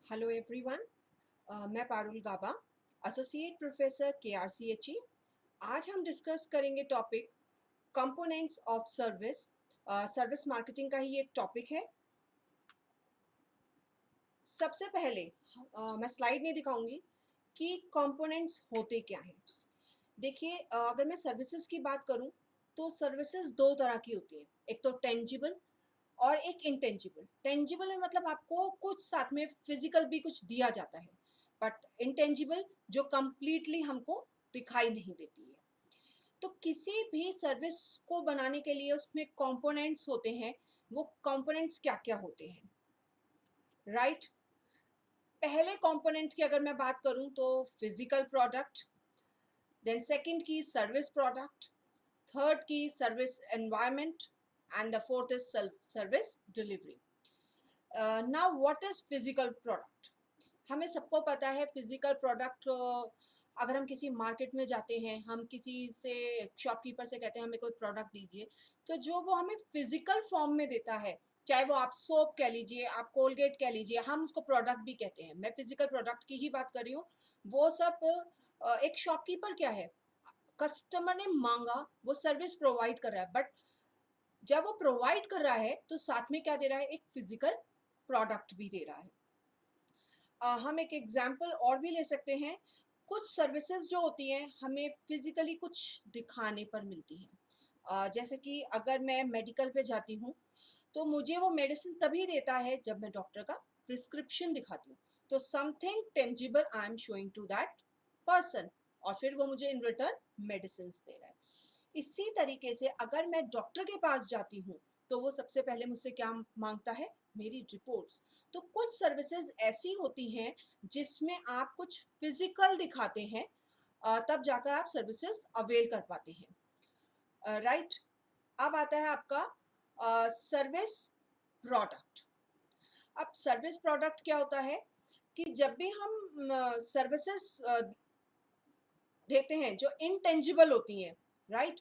Hello everyone, मैं पारुल गाबा, associate professor KRCHE। आज हम डिस्कस करेंगे topic components of service. Service marketing का ही एक टॉपिक है। सबसे पहले मैं स्लाइड नहीं दिखाऊंगी कि कंपोनेंट्स होते क्या हैं। देखिए, अगर मैं सर्विसेज की बात करूं तो सर्विसेज दो तरह की होती हैं, एक तो टेंजिबल और एक इंटेंजिबल। टेंजिबल में मतलब आपको कुछ साथ में फिजिकल भी कुछ दिया जाता है, बट इंटेंजिबल जो कंप्लीटली हमको दिखाई नहीं देती है। तो किसी भी सर्विस को बनाने के लिए उसमें कंपोनेंट्स होते हैं। वो कंपोनेंट्स क्या क्या होते हैं, राइट? पहले कंपोनेंट की अगर मैं बात करूं तो फिजिकल प्रोडक्ट, देन सेकंड की सर्विस प्रोडक्ट, थर्ड की service environment, and the fourth is service delivery. Now what is physical product? हमें सबको पता है फिजिकल प्रोडक्ट। अगर हम किसी मार्केट में जाते हैं, हम किसी से शॉपकीपर से कहते हैं हमें कोई प्रोडक्ट दीजिए, तो जो वो हमें फिजिकल फॉर्म में देता है, चाहे वो आप सोप कह लीजिए, आप कोलगेट कह लीजिए, हम उसको प्रोडक्ट भी कहते हैं। मैं फिजिकल प्रोडक्ट की ही बात कर रही हूँ। वो सब एक शॉपकीपर क्या है, कस्टमर ने मांगा, वो सर्विस प्रोवाइड कर रहा है, बट जब वो प्रोवाइड कर रहा है तो साथ में क्या दे रहा है, एक फिजिकल प्रोडक्ट भी दे रहा है। हम एक एग्जाम्पल और भी ले सकते हैं। कुछ सर्विसेज जो होती हैं हमें फिजिकली कुछ दिखाने पर मिलती हैं। जैसे कि अगर मैं मेडिकल पे जाती हूँ तो मुझे वो मेडिसिन तभी देता है जब मैं डॉक्टर का प्रिस्क्रिप्शन दिखाती हूँ। तो something tangible I am showing to that person, और फिर वो मुझे इन रिटर्न मेडिसिन दे रहा है। इसी तरीके से अगर मैं डॉक्टर के पास जाती हूँ तो वो सबसे पहले मुझसे क्या मांगता है, मेरी रिपोर्ट्स। तो कुछ सर्विसेज ऐसी होती हैं जिसमें आप कुछ फिजिकल दिखाते हैं, तब जाकर आप सर्विसेज अवेल कर पाते हैं, राइट? अब आता है आपका सर्विस प्रोडक्ट। अब सर्विस प्रोडक्ट क्या होता है कि जब भी हम सर्विसेज देते हैं जो इनटेंजिबल होती हैं, राइट,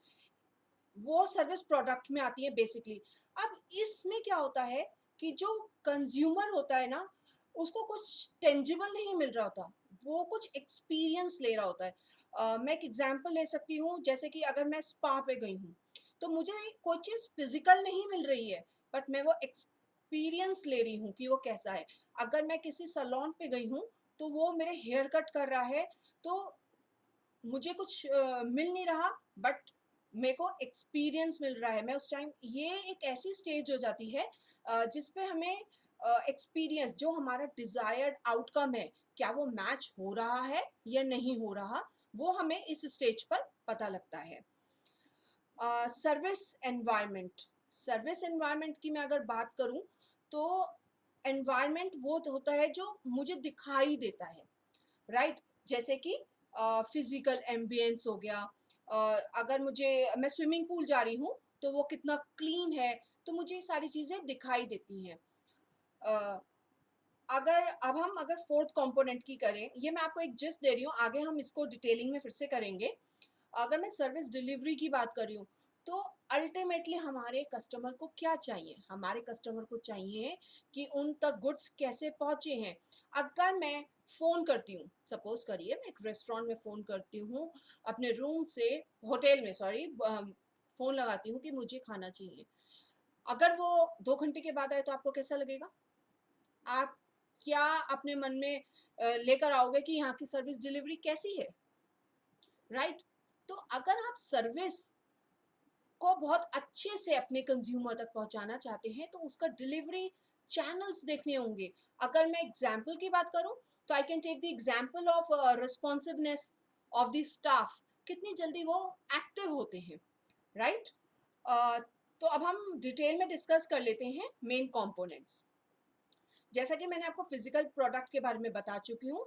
वो सर्विस प्रोडक्ट में आती है बेसिकली। अब इसमें क्या होता है कि जो कंज्यूमर होता है ना, उसको कुछ टेंजिबल नहीं मिल रहा होता, वो कुछ एक्सपीरियंस ले रहा होता है। मैं एक एग्जांपल ले सकती हूँ, जैसे कि अगर मैं स्पा पे गई हूँ तो मुझे कोई चीज़ फिजिकल नहीं मिल रही है, बट मैं वो एक्सपीरियंस ले रही हूँ कि वो कैसा है। अगर मैं किसी सैलून पे गई हूँ तो वो मेरे हेयर कट कर रहा है, तो मुझे कुछ मिल नहीं रहा, बट मेरे को एक्सपीरियंस मिल रहा है। मैं उस टाइम, ये एक ऐसी स्टेज हो जाती है जिसपे हमें एक्सपीरियंस, जो हमारा डिजायर्ड आउटकम है, क्या वो मैच हो रहा है या नहीं हो रहा, वो हमें इस स्टेज पर पता लगता है। सर्विस एनवायरनमेंट, सर्विस एनवायरनमेंट की मैं अगर बात करूं तो एनवायरनमेंट वो होता है जो मुझे दिखाई देता है, राइट? जैसे कि फिजिकल एम्बियंस हो गया। अगर मुझे, मैं स्विमिंग पूल जा रही हूँ तो वो कितना क्लीन है, तो मुझे ये सारी चीज़ें दिखाई देती हैं। अ, अगर अब हम अगर फोर्थ कंपोनेंट की करें, ये मैं आपको एक जिस्ट दे रही हूँ, आगे हम इसको डिटेलिंग में फिर से करेंगे। अगर मैं सर्विस डिलीवरी की बात कर रही हूँ तो अल्टीमेटली हमारे कस्टमर को क्या चाहिए, हमारे कस्टमर को चाहिए कि उन तक गुड्स कैसे पहुंचे हैं। अगर मैं फ़ोन करती हूँ, सपोज करिए मैं एक रेस्टोरेंट में फ़ोन करती हूँ, अपने रूम से, होटल में सॉरी, फ़ोन लगाती हूँ कि मुझे खाना चाहिए। अगर वो 2 घंटे के बाद आए तो आपको कैसा लगेगा? आप क्या अपने मन में लेकर आओगे कि यहाँ की सर्विस डिलीवरी कैसी है, राइट? तो अगर आप सर्विस को बहुत अच्छे से अपने कंज्यूमर तक पहुंचाना चाहते हैं तो उसका डिलीवरी चैनल्स देखने होंगे। अगर मैं एग्जांपल की बात करूं तो I can take the example of responsiveness of the staff, कितनी जल्दी वो एक्टिव होते हैं, राइट? तो अब हम डिटेल में डिस्कस कर लेते हैं मेन कंपोनेंट्स। जैसा कि मैंने आपको फिजिकल प्रोडक्ट के बारे में बता चुकी हूँ,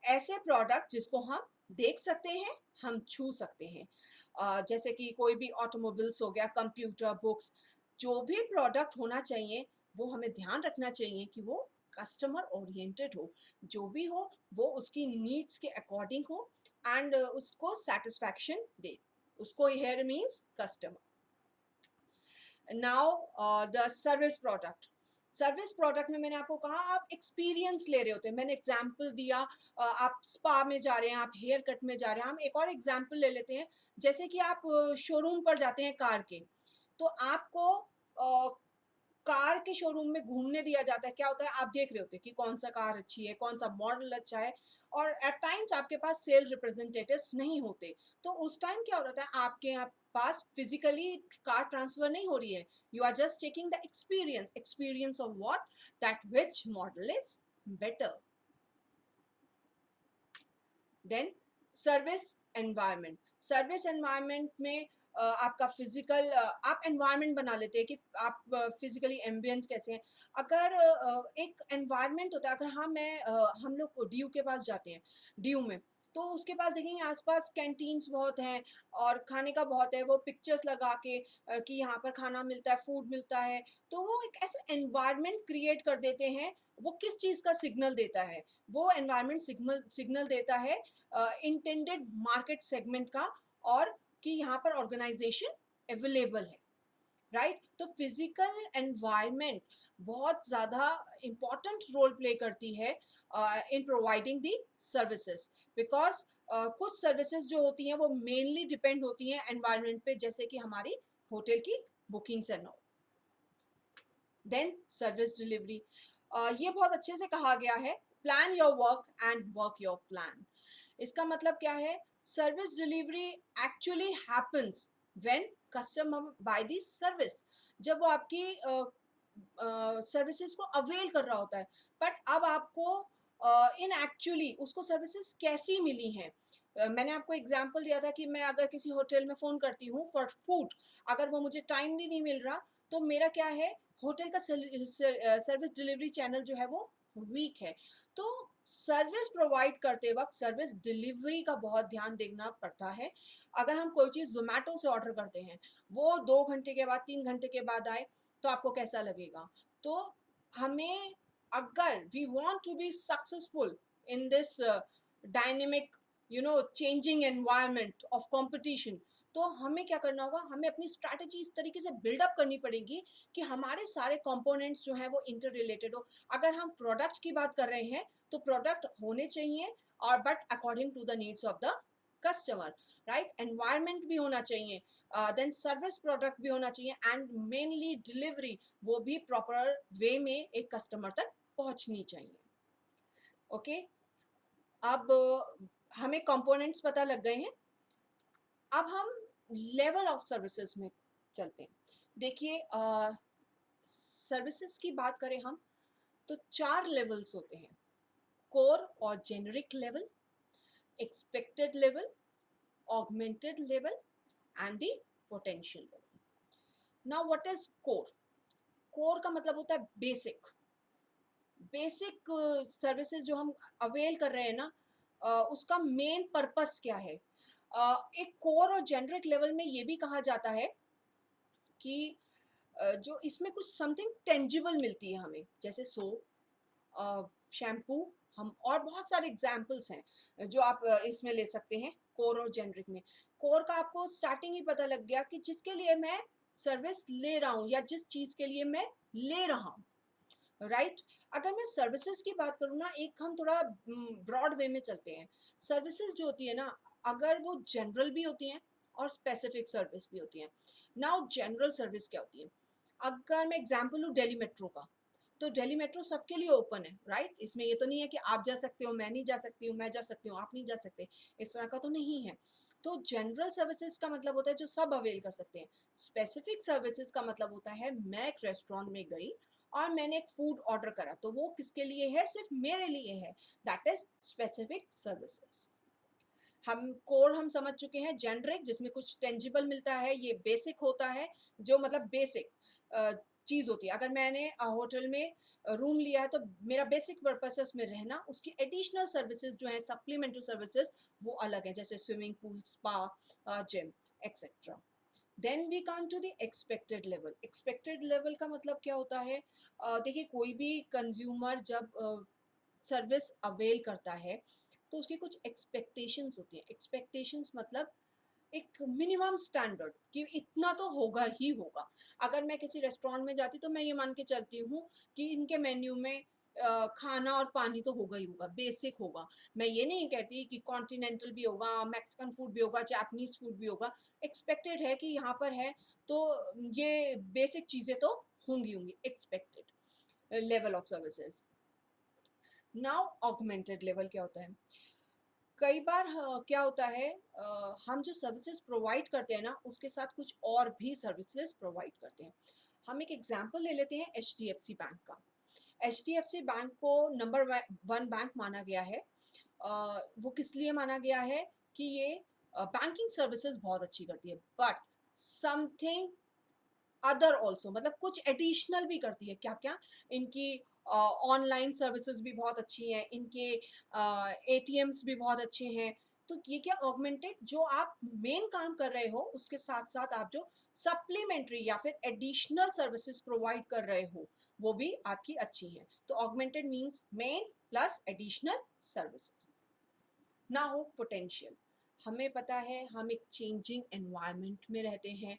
ऐसे प्रोडक्ट जिसको हम देख सकते हैं, हम छू सकते हैं, जैसे कि कोई भी ऑटोमोबाइल्स हो गया, कंप्यूटर, बुक्स, जो भी प्रोडक्ट होना चाहिए वो हमें ध्यान रखना चाहिए कि वो कस्टमर ओरिएंटेड हो, जो भी हो वो उसकी नीड्स के अकॉर्डिंग हो, एंड उसको सेटिस्फैक्शन दे। उसको here means customer. Now the service product, service product में मैंने आपको कहा आप एक्सपीरियंस ले रहे होते हैं, मैंने एग्जांपल दिया, आप स्पा में जा रहे हैं, आप हेयर कट में जा रहे हैं। हम एक और एग्जांपल ले लेते हैं, जैसे कि आप शोरूम पर जाते हैं कार के, तो आपको कार के शोरूम में घूमने दिया जाता है। क्या होता है, आप देख रहे होते हैं कि कौन सा कार अच्छी है, कौन सा मॉडल अच्छा है, और एट टाइम्स आपके पास सेल रिप्रेजेंटेटिव्स नहीं होते। तो उस टाइम क्या हो रहा है, आपके यहाँ पास फिजिकली कार ट्रांसफर नहीं हो रही है, you are just taking the experience of what, that which model is better. Then service environment में आपका फिजिकल आप एनवायरनमेंट बना लेते हैं कि आप फिजिकली एम्बियंस कैसे हैं। अगर एक एनवायरनमेंट होता है, अगर हम लोग डीयू के पास जाते हैं, डीयू में तो उसके पास देखेंगे आसपास कैंटीन्स बहुत हैं और खाने का बहुत है, वो पिक्चर्स लगा के कि यहाँ पर खाना मिलता है, फूड मिलता है, तो वो एक ऐसा एनवायरनमेंट क्रिएट कर देते हैं। वो किस चीज़ का सिग्नल देता है, वो एनवायरनमेंट सिग्नल देता है इंटेंडेड मार्केट सेगमेंट का, और कि यहाँ पर ऑर्गेनाइजेशन अवेलेबल है, राइट। तो फिजिकल एनवायरनमेंट बहुत ज़्यादा इम्पॉर्टेंट रोल प्ले करती है in providing the services, because कुछ सर्विसेज जो होती हैं वो मेनली डिपेंड होती हैं एनवायरनमेंट पे, जैसे कि हमारी होटल की bookings and all. Then service delivery, ये बहुत अच्छे से कहा गया है, plan your work and work your plan. इसका मतलब क्या है, service delivery actually happens when customer buy the service, जब वो आपकी सर्विसेज को अवेल कर रहा होता है। बट अब आपको इन एक्चुअली उसको सर्विसेज कैसी मिली हैं, मैंने आपको एग्जांपल दिया था कि मैं अगर किसी होटल में फ़ोन करती हूँ फॉर फूड, अगर वो मुझे टाइमली नहीं मिल रहा, तो मेरा क्या है, होटल का सर्विस डिलीवरी चैनल जो है वो वीक है। तो सर्विस प्रोवाइड करते वक्त सर्विस डिलीवरी का बहुत ध्यान देना पड़ता है। अगर हम कोई चीज़ जोमेटो से ऑर्डर करते हैं, वो 2 घंटे के बाद 3 घंटे के बाद आए, तो आपको कैसा लगेगा। तो हमें, अगर we want to be successful in this dynamic changing environment of competition, तो हमें क्या करना होगा, हमें अपनी स्ट्रैटेजी इस तरीके से बिल्डअप करनी पड़ेगी कि हमारे सारे कंपोनेंट्स जो हैं वो इंटर रिलेटेड हो। अगर हम प्रोडक्ट्स की बात कर रहे हैं, तो प्रोडक्ट होने चाहिए, और but according to the needs of the customer, right. Environment भी होना चाहिए, देन सर्विस प्रोडक्ट भी होना चाहिए, एंड मेनली डिलीवरी, वो भी प्रॉपर वे में एक कस्टमर तक पहुंचनी चाहिए। ओके, अब हमें कंपोनेंट्स पता लग गए हैं, अब हम लेवल ऑफ सर्विसेज में चलते हैं। देखिए, सर्विसेज की बात करें हम, तो 4 लेवल्स होते हैं, कोर और generic level, expected level, augmented level and the potential level. Now what is core? Core का मतलब होता है बेसिक। बेसिक सर्विसेज जो हम अवेल कर रहे हैं ना, उसका मेन पर्पस क्या है। एक कोर और जेनरिक लेवल में ये भी कहा जाता है कि जो इसमें कुछ समथिंग टेंजिबल मिलती है हमें, जैसे सोप, शैम्पू, हम और बहुत सारे एग्जाम्पल्स हैं जो आप इसमें ले सकते हैं कोर और जेनरिक में। कोर का आपको स्टार्टिंग ही पता लग गया कि जिसके लिए मैं सर्विस ले रहा हूँ या जिस चीज़ के लिए मैं ले रहा हूँ, राइट। अगर मैं सर्विसेज की बात करूँ ना, एक हम थोड़ा ब्रॉड वे में चलते हैं। सर्विसेज जो होती है ना, अगर वो जनरल भी होती हैं और स्पेसिफिक सर्विस भी होती हैं। नाउ जनरल सर्विस क्या होती है, अगर मैं एग्जांपल लूँ दिल्ली मेट्रो का, तो दिल्ली मेट्रो सबके लिए ओपन है, राइट। इसमें ये तो नहीं है कि आप जा सकते हो, मैं नहीं जा सकती हूँ, मैं जा सकती हूँ, आप नहीं जा सकते, इस तरह का तो नहीं है। तो जनरल सर्विसेज का मतलब होता है जो सब अवेल कर सकते हैं। स्पेसिफिक सर्विसेज का मतलब होता है, मैं एक रेस्टोरेंट में गई और मैंने एक फूड ऑर्डर करा, तो वो किसके लिए है, सिर्फ मेरे लिए है, दैट इज स्पेसिफिक सर्विसेज। हम कोर हम समझ चुके हैं, जेनरिक जिसमें कुछ टेंजिबल मिलता है, ये बेसिक होता है, जो मतलब बेसिक चीज़ होती है। अगर मैंने होटल में रूम लिया है, तो मेरा बेसिक पर्पस है उसमें रहना, उसकी एडिशनल सर्विसेज जो है, सप्लीमेंट्री सर्विसेज, वो अलग है, जैसे swimming pool, spa, gym etcetera. Then we come to the expected level. Expected level का मतलब क्या होता है, देखिए कोई भी कंज्यूमर जब सर्विस अवेल करता है, तो उसकी कुछ एक्सपेक्टेशंस होती हैं। एक्सपेक्टेशंस मतलब एक मिनिमम स्टैंडर्ड कि इतना तो होगा ही होगा। अगर मैं किसी रेस्टोरेंट में जाती तो मैं ये मान के चलती हूँ कि इनके मेन्यू में खाना और पानी तो होगा ही होगा, बेसिक होगा। मैं ये नहीं कहती कि कॉन्टिनेंटल भी होगा, मैक्सिकन फूड भी होगा, जापानीज फूड भी होगा। एक्सपेक्टेड है कि यहाँ पर है तो ये बेसिक चीज़ें तो होंगी होंगी, expected level of services. Now augmented level क्या होता है? कई बार क्या होता है, हम जो सर्विसेज प्रोवाइड करते हैं ना उसके साथ कुछ और भी सर्विसेज प्रोवाइड करते हैं। हम एक एग्जांपल ले लेते हैं HDFC बैंक का। HDFC बैंक को नंबर 1 बैंक माना गया है। वो किस लिए माना गया है कि ये बैंकिंग सर्विसेज बहुत अच्छी करती है, बट समथिंग अदर ऑल्सो, मतलब कुछ एडिशनल भी करती है। क्या क्या? इनकी ऑनलाइन सर्विसेज भी बहुत अच्छी हैं, इनके ATMs भी बहुत अच्छे हैं। तो ये क्या ऑगमेंटेड, जो आप मेन काम कर रहे हो उसके साथ साथ आप जो सप्लीमेंट्री या फिर एडिशनल सर्विसेज प्रोवाइड कर रहे हो वो भी आपकी अच्छी है। तो augmented means main plus additional services. ना हो पोटेंशियल, हमें पता है हम एक चेंजिंग एनवायरनमेंट में रहते हैं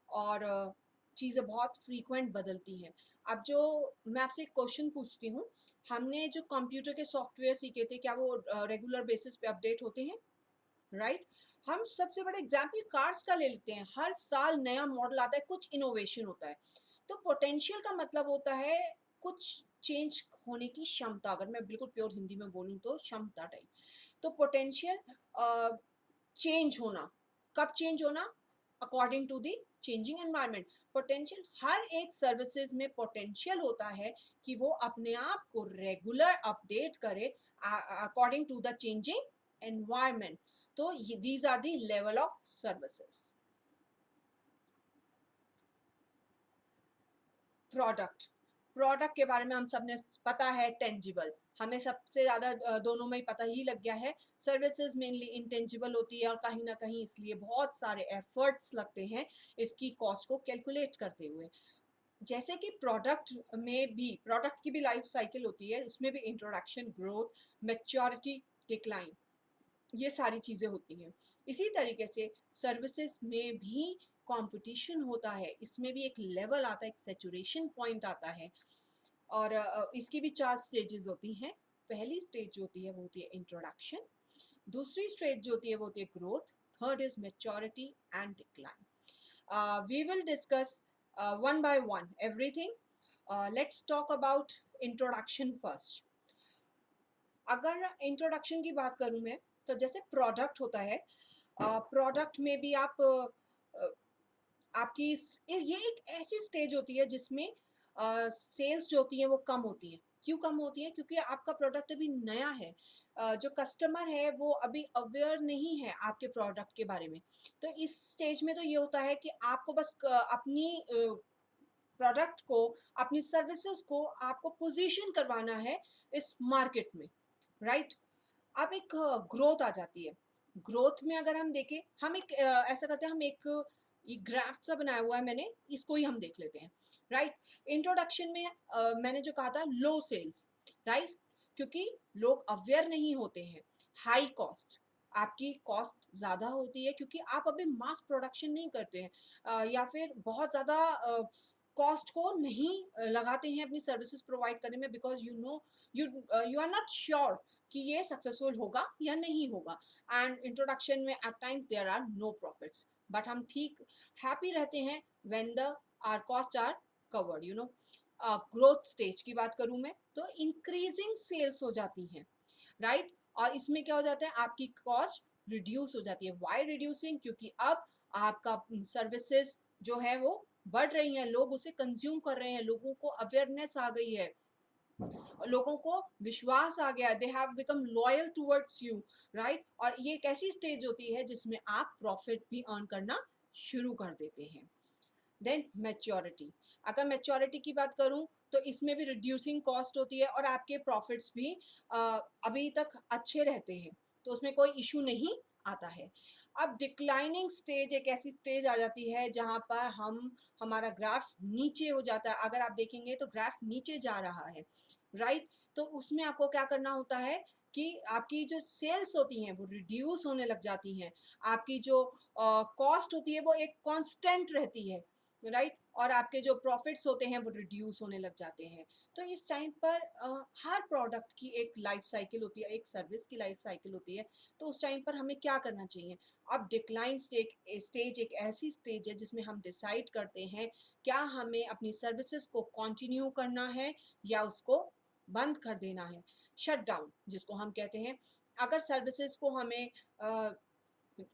और चीज़ें बहुत फ्रीक्वेंट बदलती हैं। अब जो मैं आपसे एक क्वेश्चन पूछती हूँ, हमने जो कंप्यूटर के सॉफ्टवेयर सीखे थे क्या वो रेगुलर बेसिस पे अपडेट होते हैं? राइट। हम सबसे बड़ा एग्जाम्पल कार्स का ले लेते हैं, हर साल नया मॉडल आता है, कुछ इनोवेशन होता है। तो पोटेंशियल का मतलब होता है कुछ चेंज होने की क्षमता, अगर मैं बिल्कुल प्योर हिंदी में बोलूँ तो क्षमता टाइप। तो पोटेंशियल चेंज होना, कब चेंज होना? According to the changing environment. Potential, हर एक सर्विसेज में पोटेंशियल होता है कि वो अपने आप को रेगुलर अपडेट करे according to the changing environment. तो these are the level of services. Product, product के बारे में हम सब ने पता है, टेंजिबल, हमें सबसे ज़्यादा दोनों में ही पता ही लग गया है। सर्विसेज मेनली इंटेंजिबल होती है और कहीं ना कहीं इसलिए बहुत सारे एफर्ट्स लगते हैं इसकी कॉस्ट को कैलकुलेट करते हुए। जैसे कि प्रोडक्ट में भी, प्रोडक्ट की भी लाइफ साइकिल होती है, उसमें भी इंट्रोडक्शन, ग्रोथ, मैच्योरिटी, डिक्लाइन, ये सारी चीज़ें होती हैं। इसी तरीके से सर्विसेज में भी कंपटीशन होता है, इसमें भी एक लेवल आता है, एक सैचुरेशन पॉइंट आता है। और इसकी भी 4 स्टेजेस होती हैं। पहली स्टेज जो होती है वो होती है इंट्रोडक्शन, दूसरी स्टेज जो होती है वो होती है growth, third is maturity and decline. We will discuss one by one everything. Let's talk about introduction first. अगर इंट्रोडक्शन की बात करूं मैं, तो जैसे प्रोडक्ट होता है, प्रोडक्ट में भी आप आपकी ये एक ऐसी स्टेज होती है जिसमें सेल्स जो होती हैं वो कम होती हैं। क्यों कम होती है? क्योंकि आपका प्रोडक्ट अभी नया है, जो कस्टमर है वो अभी अवेयर नहीं है आपके प्रोडक्ट के बारे में। तो इस स्टेज में तो ये होता है कि आपको बस अपनी प्रोडक्ट को, अपनी सर्विसेज को आपको पोजीशन करवाना है इस मार्केट में, राइट। अब एक ग्रोथ आ जाती है। ग्रोथ में अगर हम देखें, हम एक ऐसा करते हैं, हम एक ये ग्राफ सा बनाया हुआ है मैंने, इसको ही हम देख लेते हैं, राइट। इंट्रोडक्शन में मैंने जो कहा था लो सेल्स, राइट, क्योंकि लोग अवेयर नहीं होते हैं। हाई कॉस्ट, आपकी कॉस्ट ज़्यादा होती है क्योंकि आप अभी मास प्रोडक्शन नहीं करते हैं, या फिर बहुत ज़्यादा कॉस्ट को नहीं लगाते हैं अपनी सर्विसेज प्रोवाइड करने में, because you know you you are not sure कि ये सक्सेसफुल होगा या नहीं होगा। एंड इंट्रोडक्शन में at times there are no profits, but हम ठीक हैप्पी रहते हैं when the our cost are covered, you know. Growth stage की बात करूं मैं, तो इंक्रीजिंग सेल्स हो जाती हैं, राइट। और इसमें क्या हो जाता है, आपकी कॉस्ट रिड्यूस हो जाती है। Why reducing? क्योंकि अब आपका सर्विसेज जो है वो बढ़ रही हैं, लोग उसे कंज्यूम कर रहे हैं, लोगों को अवेयरनेस आ गई है, लोगों को विश्वास आ गया, they have become loyal towards you, right. और ये एक ऐसी स्टेज होती है जिसमें आप प्रॉफिट भी अर्न करना शुरू कर देते हैं। देन मैच्योरिटी, अगर मैच्योरिटी की बात करूं तो इसमें भी रिड्यूसिंग कॉस्ट होती है और आपके प्रॉफिट्स भी अभी तक अच्छे रहते हैं, तो उसमें कोई इशू नहीं आता है। अब डिक्लाइनिंग स्टेज एक ऐसी स्टेज आ जाती है जहां पर हमारा ग्राफ नीचे हो जाता है। अगर आप देखेंगे तो ग्राफ नीचे जा रहा है, राइट। तो उसमें आपको क्या करना होता है कि आपकी जो सेल्स होती हैं वो रिड्यूस होने लग जाती हैं, आपकी जो कॉस्ट होती है वो एक कांस्टेंट रहती है, राइट, और आपके जो प्रॉफिट्स होते हैं वो रिड्यूस होने लग जाते हैं। तो इस टाइम पर हर प्रोडक्ट की एक लाइफ साइकिल होती है, एक सर्विस की लाइफ साइकिल होती है। तो उस टाइम पर हमें क्या करना चाहिए? अब डिक्लाइन स्टेज एक ऐसी स्टेज है जिसमें हम डिसाइड करते हैं क्या हमें अपनी सर्विसेज को कंटिन्यू करना है या उसको बंद कर देना है, शट डाउन जिसको हम कहते हैं। अगर सर्विसेज को हमें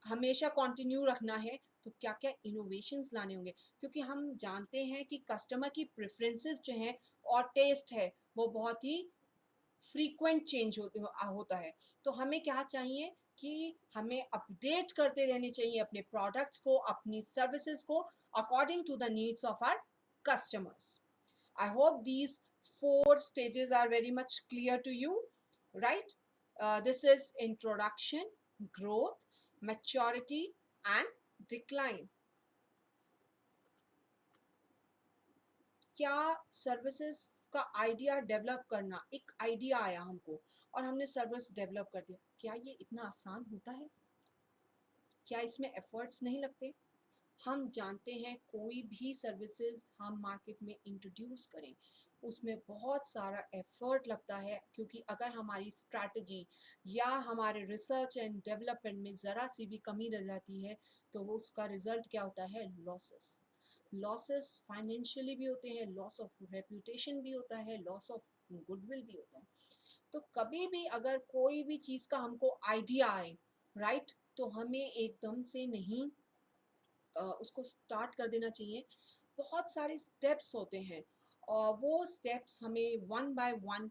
हमेशा कंटिन्यू रखना है तो क्या क्या इनोवेशंस लाने होंगे, क्योंकि हम जानते हैं कि कस्टमर की प्रेफरेंसेस जो हैं और टेस्ट है वो बहुत ही फ्रीक्वेंट चेंज होता है। तो हमें क्या चाहिए कि हमें अपडेट करते रहने चाहिए अपने प्रोडक्ट्स को, अपनी सर्विसेज को, according to the needs of our customers. I hope these four stages are very much clear to you, right? This is introduction, growth, maturity, and decline. क्या सर्विसेज का आइडिया डेवलप करना, एक idea आया हमको और हमने service develop कर दिया, क्या ये इतना आसान होता है? क्या इसमें एफर्ट्स नहीं लगते? हम जानते हैं कोई भी सर्विसेज हम मार्केट में इंट्रोड्यूस करें उसमें बहुत सारा एफर्ट लगता है, क्योंकि अगर हमारी स्ट्रैटेजी या हमारे रिसर्च एंड डेवलपमेंट में ज़रा सी भी कमी रह जाती है तो वो उसका रिजल्ट क्या होता है? लॉसेस। लॉसेस फाइनेंशियली भी होते हैं, लॉस ऑफ रेपुटेशन भी होता है, लॉस ऑफ गुडविल भी होता है। तो कभी भी अगर कोई भी चीज़ का हमको आइडिया आए, राइट, तो हमें एकदम से नहीं उसको स्टार्ट कर देना चाहिए। बहुत सारे स्टेप्स होते हैं और वो स्टेप्स हमें वन बाय वन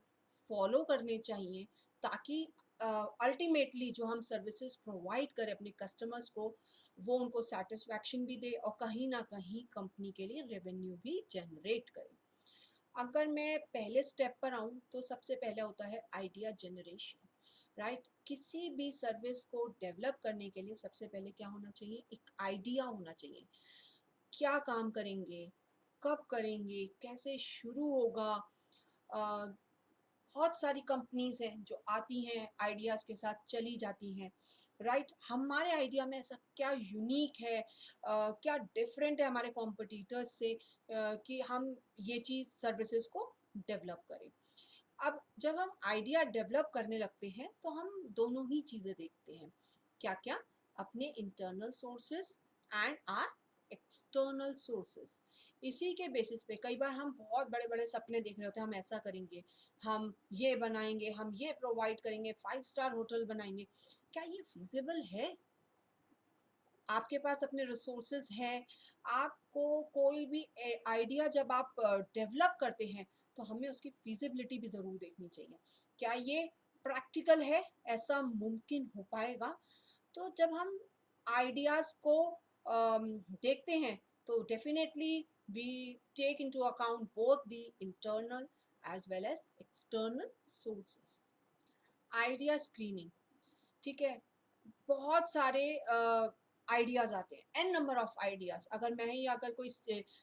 फॉलो करने चाहिए ताकि अल्टीमेटली जो हम सर्विसेज प्रोवाइड करें अपने कस्टमर्स को वो उनको सेटिस्फैक्शन भी दे और कहीं ना कहीं कंपनी के लिए रेवेन्यू भी जनरेट करे। अगर मैं पहले स्टेप पर आऊँ तो सबसे पहले होता है आइडिया जनरेशन, राइट। किसी भी सर्विस को डेवलप करने के लिए सबसे पहले क्या होना चाहिए? एक आइडिया होना चाहिए। क्या काम करेंगे, कब करेंगे, कैसे शुरू होगा। बहुत सारी कंपनीज हैं जो आती हैं आइडियाज़ के साथ चली जाती हैं, राइट। हमारे आइडिया में ऐसा क्या यूनिक है, क्या डिफरेंट है हमारे कॉम्पिटिटर्स से, कि हम ये चीज़ सर्विसेज को डेवलप करें। अब जब हम आइडिया डेवलप करने लगते हैं तो हम दोनों ही चीज़ें देखते हैं। क्या क्या? अपने internal sources and our external sources. इसी के बेसिस पे कई बार हम बहुत बड़े बड़े सपने देख रहे होते हैं, हम ऐसा करेंगे, हम ये बनाएंगे, हम ये प्रोवाइड करेंगे, 5 स्टार होटल बनाएंगे। क्या ये फिजिबल है? आपके पास अपने रिसोर्सेज हैं, आपको कोई भी आइडिया जब आप डेवलप करते हैं तो हमें उसकी फिजिबिलिटी भी ज़रूर देखनी चाहिए। क्या ये प्रैक्टिकल है? ऐसा मुमकिन हो पाएगा? तो जब हम आइडियाज़ को देखते हैं तो definitely we take into account both the internal as well as external sources. Idea screening, ठीक है। बहुत सारे आइडियाज़ आते हैं, एन नंबर ऑफ आइडियाज़। अगर मैं ही अगर कोई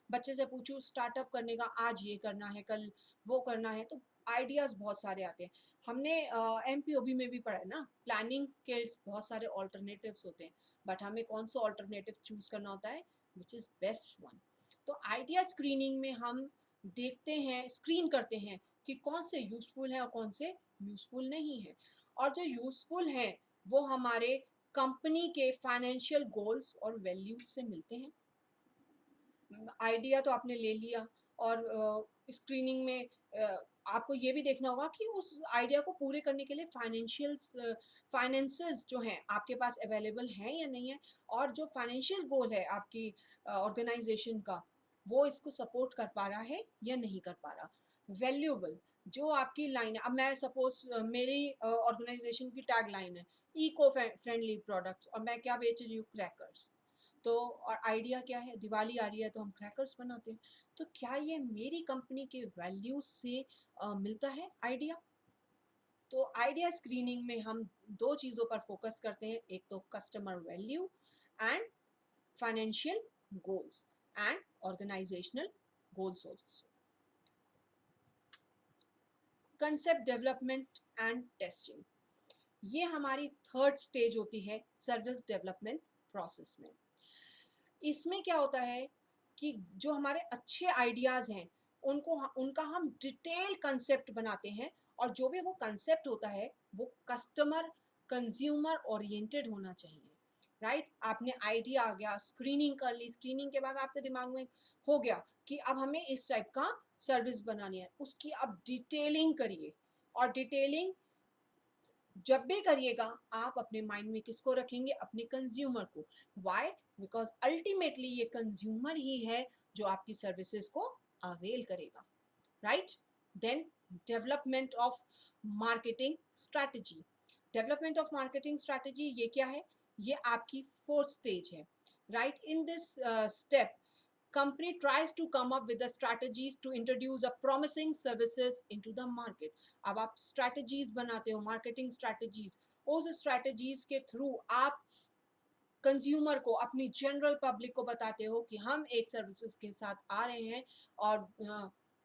बच्चे से पूछूं स्टार्टअप करने का, आज ये करना है, कल वो करना है, तो आइडियाज़ बहुत सारे आते हैं। हमने एमपीओबी में भी पढ़ा है ना, प्लानिंग के बहुत सारे ऑल्टरनेटिव्स होते हैं, बट हमें कौन सा ऑल्टरनेटिव चूज़ करना होता है विच इज़ बेस्ट वन। तो आइडिया स्क्रीनिंग में हम देखते हैं, स्क्रीन करते हैं कि कौन से यूज़फुल हैं और कौन से यूज़फुल नहीं है। और जो यूज़फुल हैं वो हमारे कंपनी के फाइनेंशियल गोल्स और वैल्यूज से मिलते हैं। आइडिया तो आपने ले लिया और स्क्रीनिंग में आपको ये भी देखना होगा कि उस आइडिया को पूरे करने के लिए फाइनेंसेस जो हैं आपके पास अवेलेबल हैं या नहीं है, और जो फाइनेंशियल गोल है आपकी ऑर्गेनाइजेशन का वो इसको सपोर्ट कर पा रहा है या नहीं कर पा रहा। वैल्यूएबल, जो आपकी लाइन है, अब मैं सपोज मेरी ऑर्गेनाइजेशन की टैग लाइन है इको फ्रेंडली प्रोडक्ट्स और मैं क्या बेच रही हूँ? क्रैकर्स। तो और आइडिया क्या है? दिवाली आ रही है तो हम क्रैकर्स बनाते हैं। तो क्या ये मेरी कंपनी के वैल्यूज से मिलता है आइडिया? तो आइडिया स्क्रीनिंग में हम दो चीज़ों पर फोकस करते हैं, एक तो customer value and financial goals and organisational goals also. Concept development and testing, ये हमारी थर्ड स्टेज होती है सर्विस डेवलपमेंट प्रोसेस में। इसमें क्या होता है कि जो हमारे अच्छे आइडियाज़ हैं उनका हम डिटेल कंसेप्ट बनाते हैं, और जो भी वो कंसेप्ट होता है वो कस्टमर कंज्यूमर ओरिएंटेड होना चाहिए, राइट। आपने आइडिया आ गया, स्क्रीनिंग कर ली, स्क्रीनिंग के बाद आपके दिमाग में हो गया कि अब हमें इस टाइप का सर्विस बनानी है, उसकी अब डिटेलिंग करिए। और डिटेलिंग जब भी करिएगा आप अपने माइंड में किसको रखेंगे, अपने कंज्यूमर को। वाई? बिकॉज अल्टीमेटली ये कंज्यूमर ही है जो आपकी सर्विसेज को अवेल करेगा, right. Then development of marketing strategy. Development of marketing strategy ये क्या है? ये आपकी फोर्थ स्टेज है, right. In this step company tries to come up with the strategies to introduce a promising services into the market. अब आप strategies बनाते हो, marketing strategies, उस strategies के थ्रू आप कंज्यूमर को, अपनी जनरल पब्लिक को बताते हो कि हम एक सर्विसेज के साथ आ रहे हैं, और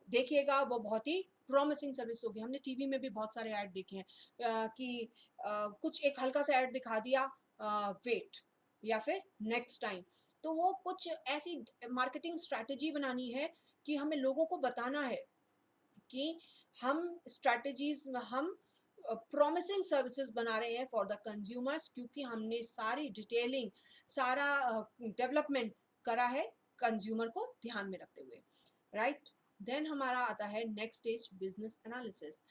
देखिएगा वो बहुत ही प्रॉमिसिंग सर्विस होगी। हमने टीवी में भी बहुत सारे ऐड देखे हैं कि कुछ एक हल्का सा ऐड दिखा दिया, वेट, या फिर नेक्स्ट टाइम। तो वो कुछ ऐसी मार्केटिंग स्ट्रैटेजी बनानी है कि हमें लोगों को बताना है कि हम स्ट्रैटेजीज, हम प्रॉमिसिंग सर्विसेज बना रहे हैं फॉर द कंज्यूमर्स, क्योंकि हमने सारी डिटेलिंग, सारा डेवलपमेंट करा है कंज्यूमर को ध्यान में रखते हुए, राइट। देन हमारा आता है नेक्स्ट स्टेज, बिजनेस एनालिसिस।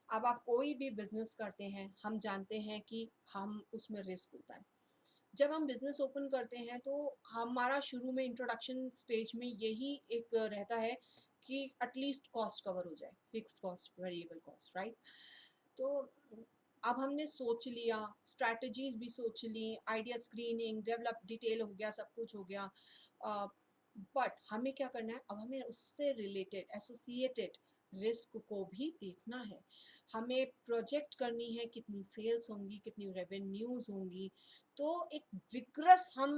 अब आप कोई भी बिजनेस करते हैं, हम जानते हैं कि हम उसमें रिस्क होता है। जब हम बिजनेस ओपन करते हैं तो हमारा शुरू में इंट्रोडक्शन स्टेज में यही एक रहता है कि एटलीस्ट कॉस्ट कवर हो जाए, fixed cost, variable cost, right. तो अब हमने सोच लिया, स्ट्रैटेजीज भी सोच ली, आइडिया स्क्रीनिंग, डेवलप, डिटेल हो गया, सब कुछ हो गया, बट हमें क्या करना है, अब हमें उससे रिलेटेड एसोसिएटेड रिस्क को भी देखना है। हमें प्रोजेक्ट करनी है कितनी सेल्स होंगी, कितनी रेवेन्यूज होंगी। तो एक विग्रस हम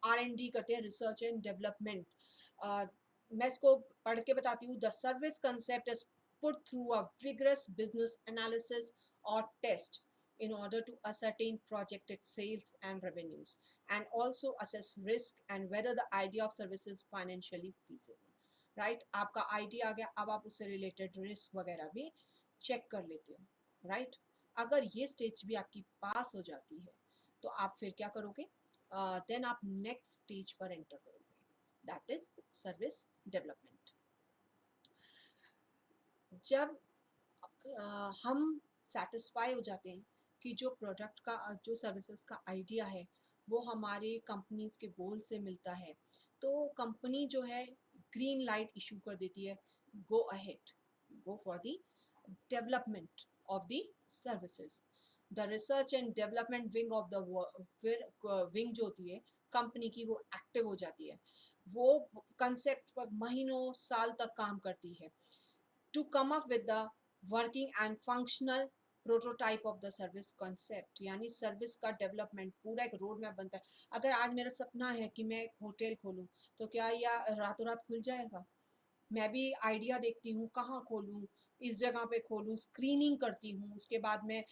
R&D करते हैं, रिसर्च एंड डेवलपमेंट। मैं इसको पढ़ के बताती हूँ। The service concept is put through a vigorous business analysis or test in order to ascertain projected sales and revenues, and also assess risk and whether the idea of service is financially feasible, right। आपका idea आ गया, अब आप उससे related risk वगैरह भी check कर लेते हो, राइट। अगर ये स्टेज भी आपकी पास हो जाती है तो आप फिर क्या करोगे? देन आप नेक्स्ट स्टेज पर एंटर करोगे, दैट इज सर्विस डेवलपमेंट। जब हम सेटिस्फाई हो जाते हैं कि जो प्रोडक्ट का, जो सर्विसेज का आइडिया है वो हमारे कंपनीज के गोल से मिलता है, तो कंपनी जो है ग्रीन लाइट इशू कर देती है, go ahead, go for the development of the services. The research and development wing of the, फिर विंग जो होती है कंपनी की, वो एक्टिव हो जाती है। वो कंसेप्ट पर महीनों साल तक काम करती है to come up with the working and functional prototype of the service concept, यानी सर्विस का डेवलपमेंट पूरा एक रोड मैप बनता है। अगर आज मेरा सपना है कि मैं एक होटल खोलूं, तो क्या यह रातों रात खुल जाएगा? मैं भी आइडिया देखती हूँ कहाँ खोलूँ, इस जगह पे खोलूँ, स्क्रीनिंग करती हूँ, उसके बाद में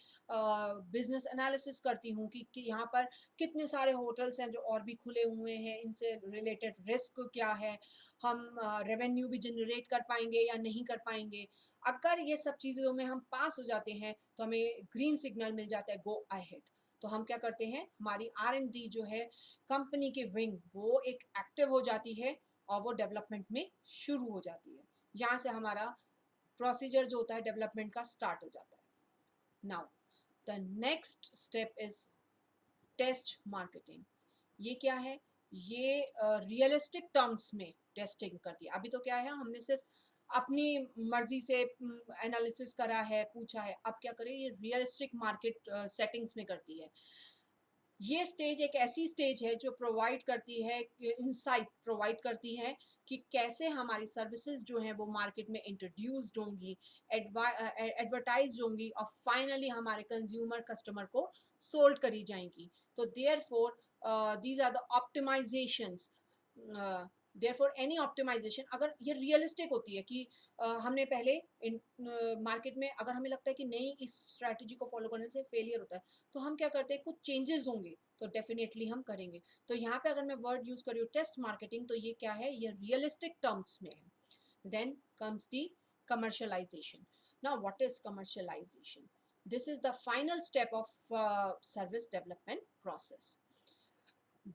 बिजनेस एनालिसिस करती हूँ कि यहाँ पर कितने सारे होटल्स हैं जो और भी खुले हुए हैं, इनसे रिलेटेड रिस्क क्या है, हम रेवेन्यू भी जनरेट कर पाएंगे या नहीं कर पाएंगे। अगर ये सब चीज़ों में हम पास हो जाते हैं तो हमें ग्रीन सिग्नल मिल जाता है, गो अहेड। तो हम क्या करते हैं, हमारी R&D जो है कंपनी के विंग, वो एक एक्टिव हो जाती है और वो डेवलपमेंट में शुरू हो जाती है। यहाँ से हमारा प्रोसीजर जो होता है डेवलपमेंट का स्टार्ट हो जाता है। Now the next step is test marketing. ये क्या है? ये रियलिस्टिक टर्म्स में टेस्टिंग करती है। अभी तो क्या है, हमने सिर्फ अपनी मर्जी से एनालिसिस करा है, पूछा है, अब क्या करें, ये रियलिस्टिक मार्केट सेटिंग्स में करती है। ये स्टेज एक ऐसी स्टेज है जो प्रोवाइड करती है, इंसाइट प्रोवाइड करती है कि कैसे हमारी सर्विसेज जो हैं वो मार्केट में इंट्रोड्यूस्ड होंगी, एडवर्टाइज होंगी, और फाइनली हमारे कंज्यूमर कस्टमर को सोल्ड करी जाएंगी। तो there four these are the optimisations therefore any optimisation, अगर ये रियलिस्टिक होती है कि हमने पहले मार्केट में अगर हमें लगता है कि नहीं इस स्ट्रैटेजी को फॉलो करने से फेलियर होता है, तो हम क्या करते हैं, कुछ चेंजेस होंगे तो डेफिनेटली हम करेंगे। तो यहाँ पे अगर मैं वर्ड यूज कर रही हूँ टेस्ट मार्केटिंग, तो ये क्या है, ये रियलिस्टिक टर्म्स में है। Then comes the commercialization. Now what is commercialization? This is the final step of service development process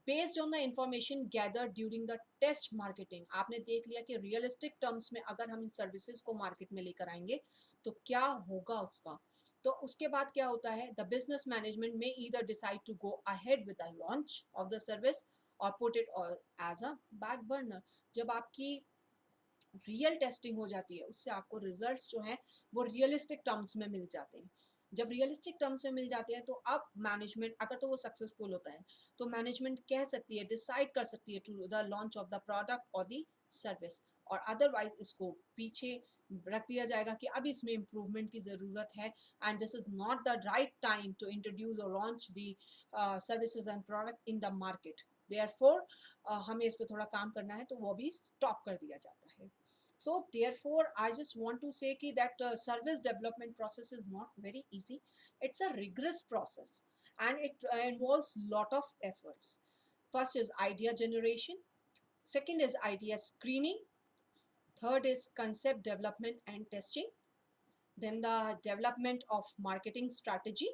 based on the information gathered during the test marketing। आपने देख लिया कि रियलिस्टिक टर्म्स में अगर हम इन सर्विसेज को मार्केट में लेकर आएंगे तो क्या होगा उसका। तो उसके बाद क्या होता है, द बिजनेस मैनेजमेंट में either decide to go ahead with the launch of the service और put it as a back burner. जब आपकी रियल टेस्टिंग हो जाती है, उससे आपको रिजल्ट्स जो हैं वो रियलिस्टिक टर्म्स में मिल जाते हैं। जब रियलिस्टिक टर्म्स में मिल जाते हैं तो अब मैनेजमेंट, अगर तो वो सक्सेसफुल होता है तो मैनेजमेंट कह सकती है, डिसाइड कर सकती है to the launch of the product और द सर्विस, और अदरवाइज इसको पीछे रख दिया जाएगा कि अब इसमें इम्प्रूवमेंट की ज़रूरत है and this is not the right time to introduce और launch the services and product in the market. Therefore हमें इस पर थोड़ा काम करना है, तो वो भी स्टॉप कर दिया जाता है। So therefore I just want to say ki that service development process is not very easy. It's a rigorous process and it involves lot of efforts. First is idea generation, second is idea screening, third is concept development and testing, then the development of marketing strategy,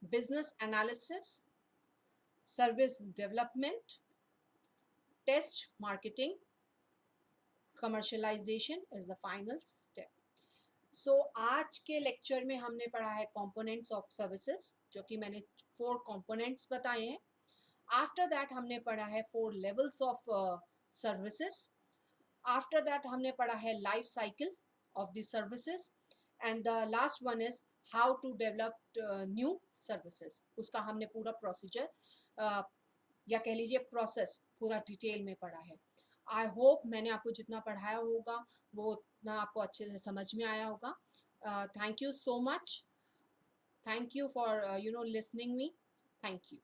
business analysis, service development, test marketing, commercialization is the final step. सो आज के lecture में हमने पढ़ा है components of services, जो कि मैंने 4 components बताए हैं। आफ्टर दैट हमने पढ़ा है 4 levels of services. After that हमने पढ़ा है life cycle of the services and the last one is how to develop new services. उसका हमने पूरा प्रोसीजर या कह लीजिए प्रोसेस पूरा डिटेल में पढ़ा है। आई होप मैंने आपको जितना पढ़ाया होगा वो उतना आपको अच्छे से समझ में आया होगा। Thank you so much, thank you for listening me, thank you.